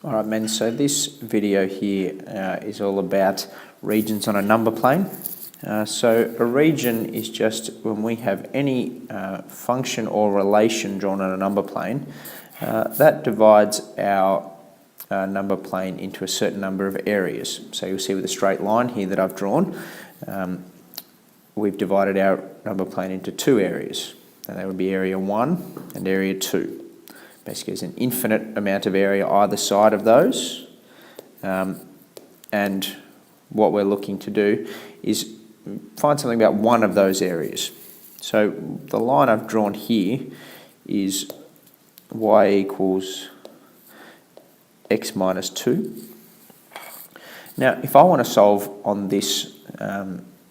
Alright men, so this video here is all about regions on a number plane. So a region is just when we have any function or relation drawn on a number plane that divides our number plane into a certain number of areas. So you'll see with a straight line here that I've drawn, we've divided our number plane into two areas. And that would be area 1 and area 2. Basically, there's an infinite amount of area either side of those. And what we're looking to do is find something about one of those areas. So the line I've drawn here is y equals x minus 2. Now, if I want to solve on this,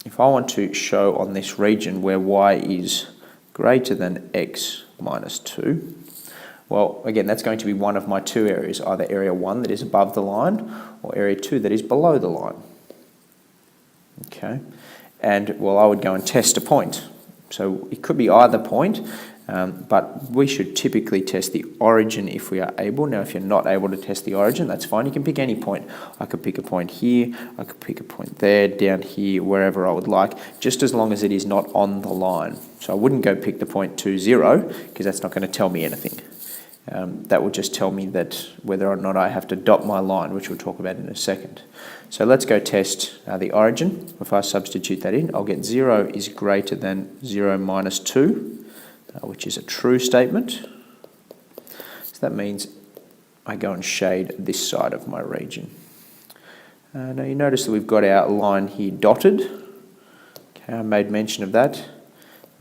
if I want to show on this region where y is greater than x minus 2, well, again, that's going to be one of my two areas, either area 1 that is above the line or area 2 that is below the line. Okay, and well, I would go and test a point. So it could be either point, but we should typically test the origin if we are able. Now, if you're not able to test the origin, that's fine. You can pick any point. I could pick a point here, I could pick a point there, down here, wherever I would like, just as long as it is not on the line. So I wouldn't go pick the point 2, 0, because that's not going to tell me anything. That will just tell me that whether or not I have to dot my line, which we'll talk about in a second. So let's go test the origin. If I substitute that in, I'll get 0 is greater than 0 minus 2, which is a true statement. So that means I go and shade this side of my region. Now you notice that we've got our line here dotted. Okay, I made mention of that.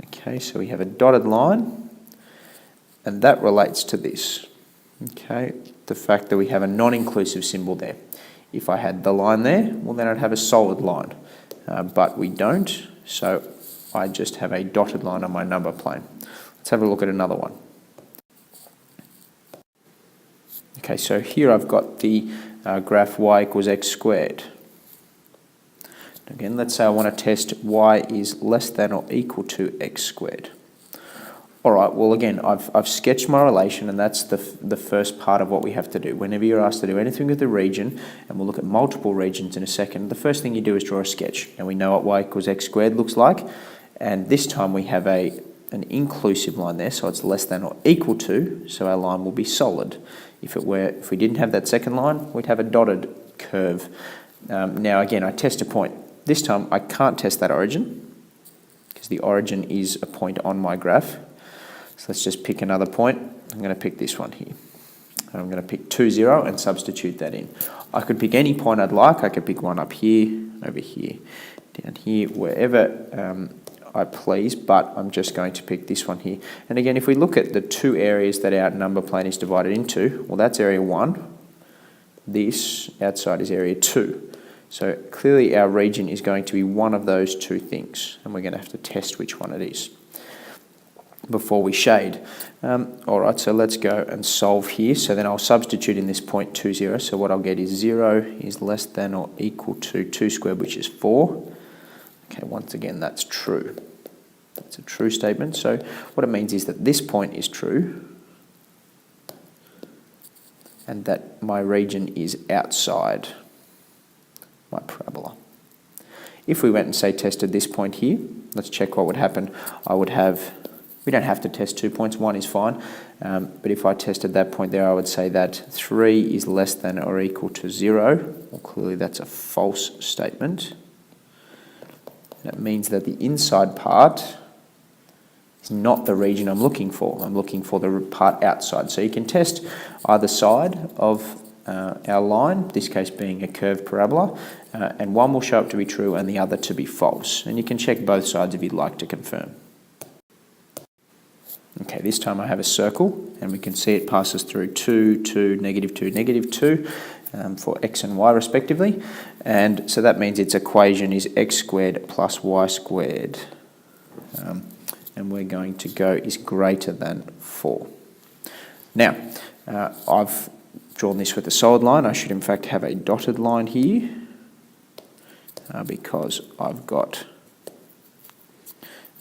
Okay, so we have a dotted line. And that relates to this, okay, the fact that we have a non-inclusive symbol there. If I had the line there, well then I'd have a solid line, but we don't, so I just have a dotted line on my number plane. Let's have a look at another one. Okay, so here I've got the graph y equals x squared. Again, let's say I want to test y is less than or equal to x squared. Alright, well again, I've sketched my relation, and that's the first part of what we have to do. Whenever you're asked to do anything with the region, and we'll look at multiple regions in a second, the first thing you do is draw a sketch. And we know what y equals x squared looks like, and this time we have an inclusive line there, so it's less than or equal to, so our line will be solid. If we didn't have that second line, we'd have a dotted curve. Now again, I test a point. This time I can't test that origin, because the origin is a point on my graph. So let's just pick another point. I'm going to pick this one here. I'm going to pick 2, 0 and substitute that in. I could pick any point I'd like. I could pick one up here, over here, down here, wherever I please, but I'm just going to pick this one here. And again, if we look at the two areas that our number plane is divided into, well, that's area 1. This outside is area 2. So clearly our region is going to be one of those two things, and we're going to have to test which one it is before we shade. Alright, so let's go and solve here. So then I'll substitute in this point 2, 0. So what I'll get is 0 is less than or equal to 2 squared, which is 4. Okay, once again, that's true. That's a true statement. So what it means is that this point is true, and that my region is outside my parabola. If we went and say tested this point here, let's check what would happen. We don't have to test 2 points, 1 is fine, but if I tested that point there, I would say that 3 is less than or equal to 0. Well, clearly that's a false statement. That means that the inside part is not the region I'm looking for. I'm looking for the part outside. So you can test either side of our line, this case being a curved parabola, and one will show up to be true and the other to be false. And you can check both sides if you'd like to confirm. Okay, this time I have a circle, and we can see it passes through 2, 2, negative 2, negative 2 for x and y respectively. And so that means its equation is x squared plus y squared. And we're going to go is greater than 4. Now, I've drawn this with a solid line. I should in fact have a dotted line here because I've got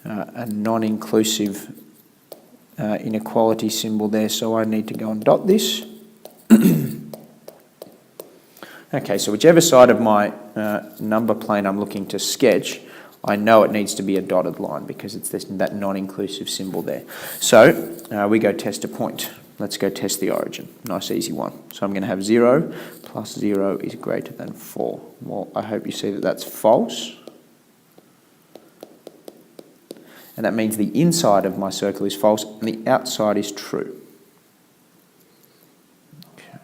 a non-inclusive inequality symbol there, so I need to go and dot this. Okay, so whichever side of my number plane I'm looking to sketch, I know it needs to be a dotted line because it's that non-inclusive symbol there. So we go test a point. Let's go test the origin. Nice easy one. So I'm going to have 0 plus 0 is greater than 4. Well, I hope you see that that's false. And that means the inside of my circle is false and the outside is true. Okay.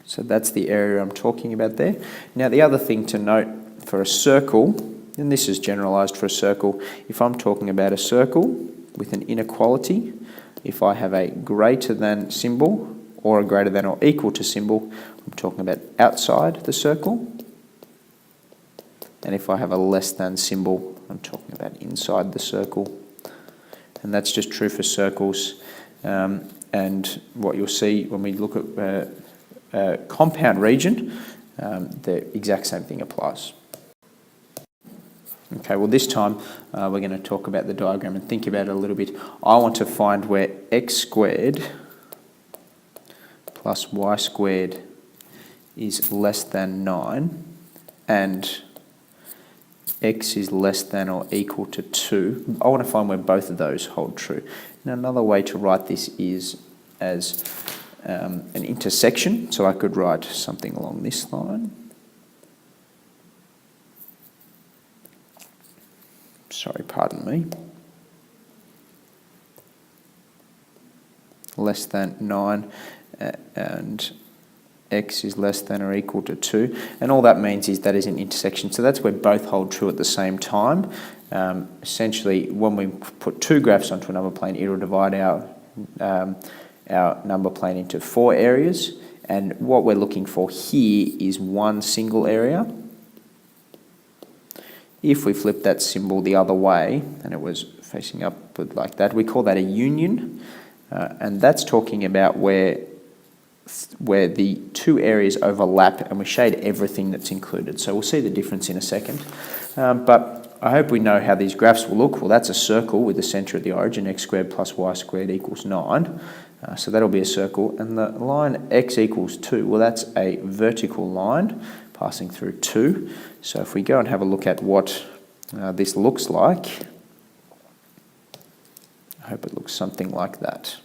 So that's the area I'm talking about there. Now the other thing to note for a circle, and this is generalized for a circle, if I'm talking about a circle with an inequality, if I have a greater than symbol or a greater than or equal to symbol, I'm talking about outside the circle. And if I have a less than symbol, I'm talking about inside the circle. And that's just true for circles. And what you'll see when we look at compound region, the exact same thing applies. Okay, well this time we're going to talk about the diagram and think about it a little bit. I want to find where x squared plus y squared is less than 9 and x is less than or equal to 2. I want to find where both of those hold true. Now another way to write this is as an intersection. So I could write something along this line. Sorry, pardon me. Less than 9 and x is less than or equal to 2. And all that means is that is an intersection. So that's where both hold true at the same time. Essentially, when we put two graphs onto a number plane, it will divide our number plane into 4 areas. And what we're looking for here is one single area. If we flip that symbol the other way, and it was facing upward like that, we call that a union. And that's talking about where the two areas overlap, and we shade everything that's included. So we'll see the difference in a second. But I hope we know how these graphs will look. Well, that's a circle with the centre at the origin, x squared plus y squared equals 9. So that'll be a circle. And the line x equals 2, well, that's a vertical line passing through 2. So if we go and have a look at what this looks like, I hope it looks something like that.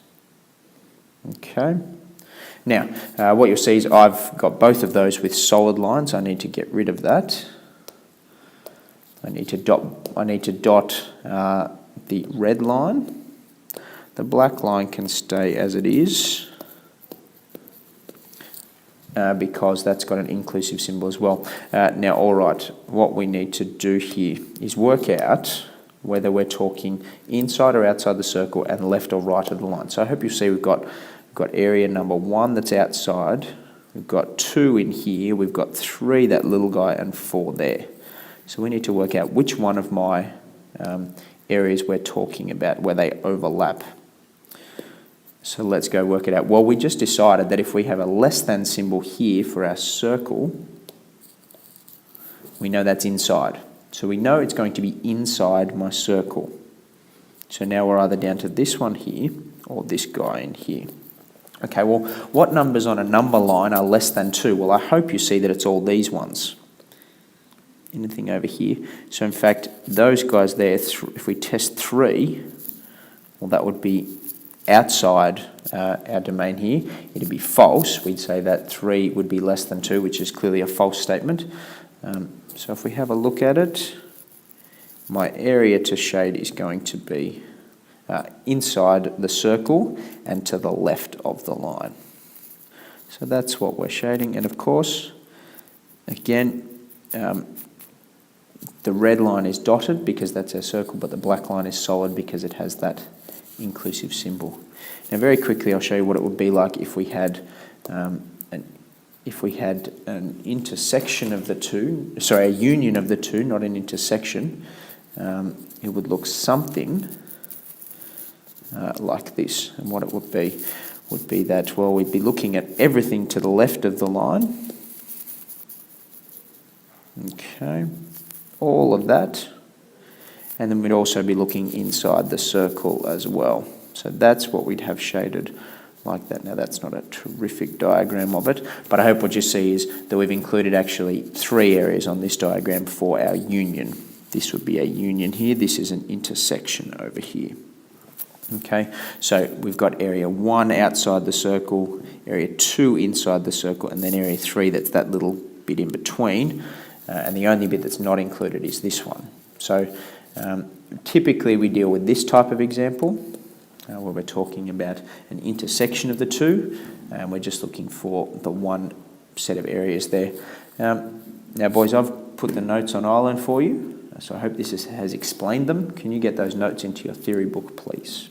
Okay. Now, what you'll see is I've got both of those with solid lines. I need to get rid of that. I need to dot the red line. The black line can stay as it is because that's got an inclusive symbol as well. Now, all right, what we need to do here is work out whether we're talking inside or outside the circle and left or right of the line. So I hope you see we've got area number 1 that's outside, we've got 2 in here, we've got 3, that little guy, and 4 there. So we need to work out which one of my areas we're talking about, where they overlap. So let's go work it out. Well, we just decided that if we have a less than symbol here for our circle, we know that's inside. So we know it's going to be inside my circle. So now we're either down to this one here or this guy in here. Okay, well, what numbers on a number line are less than 2? Well, I hope you see that it's all these ones. Anything over here? So in fact, those guys there, if we test 3, well, that would be outside our domain here. It'd be false. We'd say that 3 would be less than 2, which is clearly a false statement. So if we have a look at it, my area to shade is going to be inside the circle and to the left of the line. So that's what we're shading. And of course, again, the red line is dotted because that's our circle, but the black line is solid because it has that inclusive symbol. Now very quickly I'll show you what it would be like if we had an intersection of the two, sorry, a union of the two, not an intersection. It would look something like this. And what it would be that, well, we'd be looking at everything to the left of the line. Okay, all of that. And then we'd also be looking inside the circle as well. So that's what we'd have shaded like that. Now that's not a terrific diagram of it, but I hope what you see is that we've included actually 3 areas on this diagram for our union. This would be a union here, this is an intersection over here. Okay, so we've got area 1 outside the circle, area 2 inside the circle, and then area 3, that's that little bit in between, and the only bit that's not included is this one. So typically we deal with this type of example, where we're talking about an intersection of the two, and we're just looking for the one set of areas there. Now boys, I've put the notes on island for you, so I hope this has explained them. Can you get those notes into your theory book, please?